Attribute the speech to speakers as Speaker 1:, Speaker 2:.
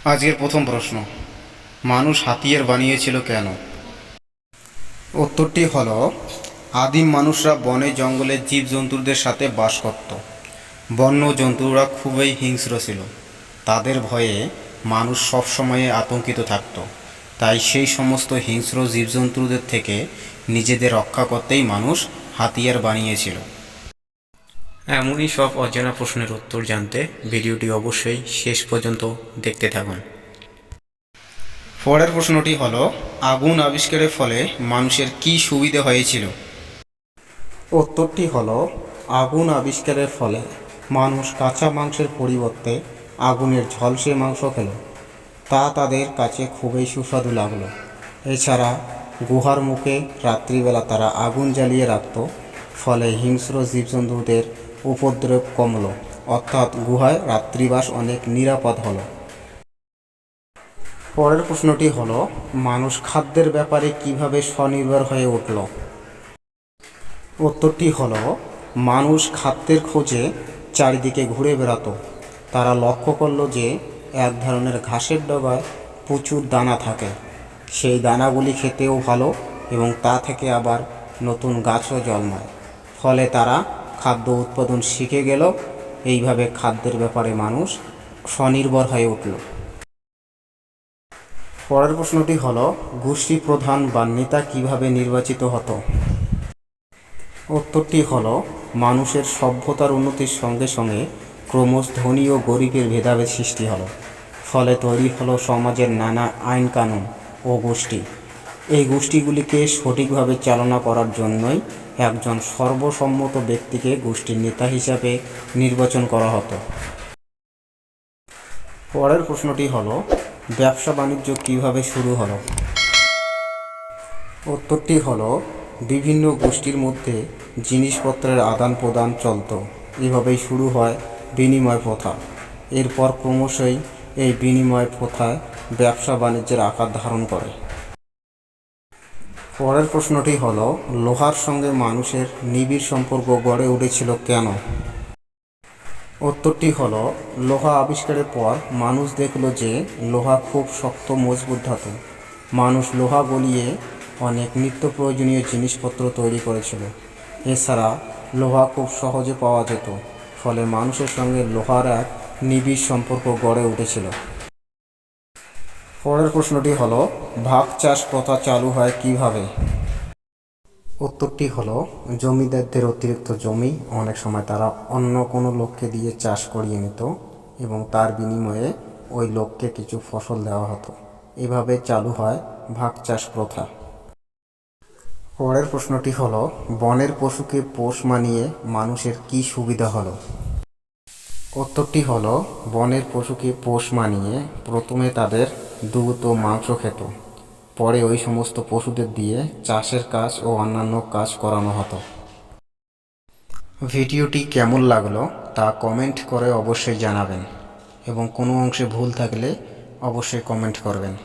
Speaker 1: আজকের প্রথম প্রশ্ন, মানুষ হাতিয়ার বানিয়েছিল কেন? উত্তরটি হলো, আদিম মানুষরা বনে জঙ্গলে জীবজন্তুদের সাথে বাস করত। বন্য জন্তুরা খুবই হিংস্র ছিল। তাদের ভয়ে মানুষ সবসময়ে আতঙ্কিত থাকত। তাই সেই সমস্ত হিংস্র জীবজন্তুদের থেকে নিজেদের রক্ষা করতেই মানুষ হাতিয়ার বানিয়েছিল। এমনই সব অজানা প্রশ্নের উত্তর জানতে ভিডিওটি অবশ্যই শেষ পর্যন্ত দেখতে থাকুন। পরের প্রশ্নটি হলো, আগুন আবিষ্কারের ফলে মানুষের কী সুবিধা হয়েছিল? উত্তরটি হলো, আগুন আবিষ্কারের ফলে মানুষ কাঁচা মাংসের পরিবর্তে আগুনের ঝলসে মাংস খেল। তা তাদের কাছে খুবই সুস্বাদু লাগলো। এছাড়া গুহার মুখে রাত্রিবেলা তারা আগুন জ্বালিয়ে রাখত, ফলে হিংস্র জীবজন্তুদের উপদ্রব কমল, অর্থাৎ গুহায় রাত্রিবাস অনেক নিরাপদ হলো। পরের প্রশ্নটি হলো, মানুষ খাদ্যের ব্যাপারে কিভাবে স্বনির্ভর হয়ে উঠল? উত্তরটি হলো, মানুষ খাদ্যের খোঁজে চারিদিকে ঘুরে বেড়াতো। তারা লক্ষ্য করল যে এক ধরনের ঘাসের ডগায় প্রচুর দানা থাকে। সেই দানাগুলি খেতেও ভালো এবং তা থেকে আবার নতুন গাছও জন্মায়। ফলে তারা খাদ্য উৎপাদন শিখে গেল। এইভাবে খাদ্যের ব্যাপারে মানুষ স্বনির্ভর হয়ে উঠল। পরের প্রশ্নটি হলো, গোষ্ঠী প্রধান বা নেতা কিভাবে নির্বাচিত হতো? উত্তরটি হলো, মানুষের সভ্যতার উন্নতির সঙ্গে সঙ্গে ক্রমশ ধনী ও গরিবের ভেদাভেদ সৃষ্টি হলো। ফলে তৈরি হলো সমাজের নানা আইন কানুন ও গোষ্ঠী। এই গোষ্ঠীগুলিকে সঠিকভাবে চালনা করার জন্যই একজন সর্বসম্মত ব্যক্তিকে গোষ্ঠীর নেতা হিসাবে নির্বাচন করা হতো। পরের প্রশ্নটি হলো, ব্যবসা বাণিজ্য কিভাবে শুরু হলো? উত্তরটি হলো, বিভিন্ন গোষ্ঠীর মধ্যে জিনিসপত্রের আদান প্রদান চলত। এভাবেই শুরু হয় বিনিময় প্রথা। এরপর ক্রমশই এই বিনিময় প্রথায় ব্যবসা বাণিজ্যের আকার ধারণ করে। পরের প্রশ্নটি হলো, লোহার সঙ্গে মানুষের নিবিড় সম্পর্ক গড়ে উঠেছিল কেন? উত্তরটি হলো, লোহা আবিষ্কারের পর মানুষ দেখল যে লোহা খুব শক্ত মজবুত ধাতু। মানুষ লোহা গলিয়ে অনেক নিত্য প্রয়োজনীয় জিনিসপত্র তৈরি করেছিল। এছাড়া লোহা খুব সহজে পাওয়া যেত, ফলে মানুষের সঙ্গে লোহার এক নিবিড় সম্পর্ক গড়ে উঠেছিল। পরের প্রশ্নটি হলো, ভাগ চাষ প্রথা চালু হয় কিভাবে? উত্তরটি হলো, জমিদারদের অতিরিক্ত জমি অনেক সময় তারা অন্য কোনো লোককে দিয়ে চাষ করিয়ে নিত এবং তার বিনিময়ে ওই লোককে কিছু ফসল দেওয়া হতো। এভাবে চালু হয় ভাগ চাষ প্রথা। পরের প্রশ্নটি হলো, বনের পশুকে পোষ মানিয়ে মানুষের কী সুবিধা হলো? উত্তরটি হলো, বনের পশুকে পোষ মানিয়ে প্রথমে তাদের দুধ ও মাংস খেত। পরে ওই সমস্ত পশুদের দিয়ে চাষের কাজ ও অন্যান্য কাজ করানো হতো। ভিডিওটি কেমন লাগলো তা কমেন্ট করে অবশ্যই জানাবেন এবং কোনো অংশে ভুল থাকলে অবশ্যই কমেন্ট করবেন।